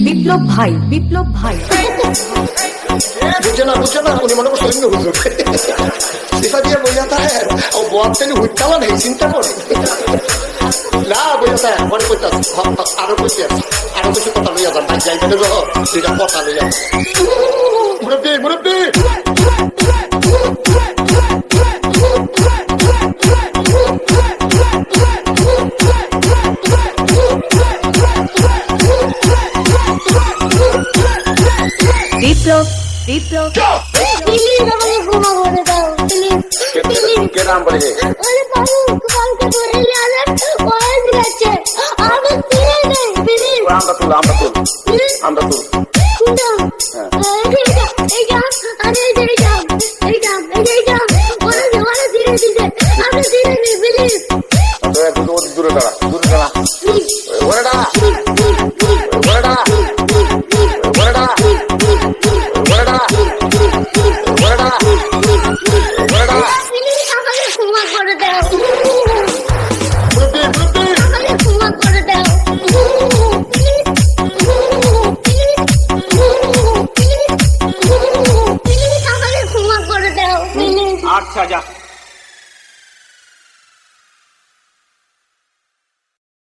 বিপ্লব ভাই, বিপ্লব ভাই বুঝছে না উনি মনে করছে হুজুর এটা দিয়ে বইয়া থাকে ও বয়াতেন হুইটালা নেই চিন্তা করে না বইয়া থাকে মনে করতেছে আরো কইতে আরো কিছু কথা লইয়া যান যাই বলে এটা কথা লইয়া মুরব্বী মুরব্বী বিপ্লব বিপ্লব কে নাম বলে আমরা তুল দূরে দাঁড়া দূরে দাঁড়া ওরে দাঁড়া ওরে দাঁড়া ওরে দাঁড়া ওরে দাঁড়া ওরে দাঁড়া ওরে দাঁড়া আচ্ছা যা